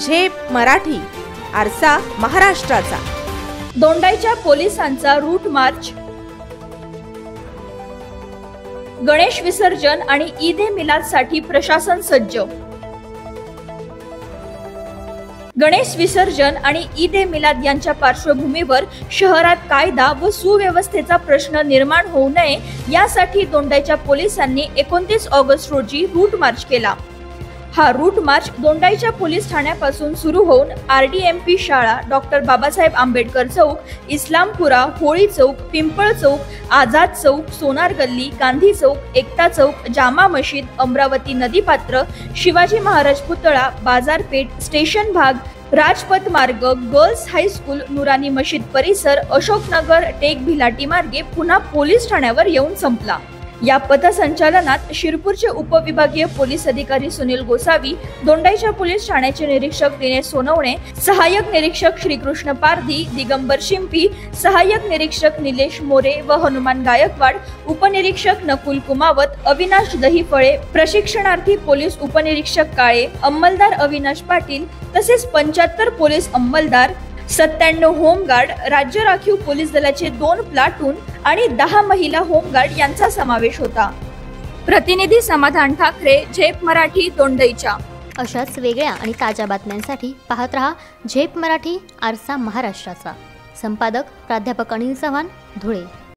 झेप मराठी, आरसा महाराष्ट्राचा। दोंडाईच्या पोलिसांचा रूट मार्च। गणेश विसर्जन आणि ईद ए मिलादसाठी प्रशासन सज्ज। गणेश विसर्जन आणि ईद ए मिलाद यांच्या पार्श्वभूमीवर शहरात कायदा व सुव्यवस्थेचा प्रश्न निर्माण होऊ नये यासाठी दोंडाईच्या पोलिसांनी 29 ऑगस्ट रोजी रूट मार्च केला। हा रूट मार्च दोंडाईच्या पोलीस ठाण्यापासून सुरू होऊन RDMP शाळा, डॉक्टर बाबासाहेब आंबेडकर चौक, इस्लामपुरा, होळी चौक, पिंपळ चौक, आझाद चौक, सोनार गल्ली, गांधी चौक, एकता चौक, जामा मशीद, अमरावती नदीपात्र, शिवाजी महाराज पुतळा, बाजारपेठ, स्टेशन भाग, राजपथ मार्ग, गर्ल्स हायस्कूल, नुरानी मशीद परिसर, अशोकनगर, टेक भिलाटी मार्गे पुन्हा पोलीस ठाण्यावर येऊन संपला। या पथसंचलनात शिरपूरचे उपविभागीय पोलीस अधिकारी सुनील गोसावी, दोंडाईच्या पोलीस ठाण्याचे निरीक्षक दिनेश सोनवणे, सहाय्यक निरीक्षक श्रीकृष्ण पारधी, दिगंबर शिंपी, सहाय्यक निरीक्षक निलेश मोरे व हनुमान गायकवाड, उपनिरीक्षक नकुल कुमावत, अविनाश दहीफळे, प्रशिक्षणार्थी पोलीस उपनिरीक्षक काळे, अंमलदार अविनाश पाटील तसेच 75 पोलीस अंमलदार, 97 होमगार्ड, राज्य राखीव पोलीस दलाचे 2 प्लाटून आणि 10 महिला होमगार्ड यांचा समावेश होता। प्रतिनिधी समाधान ठाकरे, झेप मराठी, दोंडाईच्या। अशाच वेगळ्या आणि ताज्या बातम्यांसाठी पाहत रहा झेप मराठी, आरसा महाराष्ट्राचा। संपादक प्राध्यापक अनिल चव्हाण, धुळे।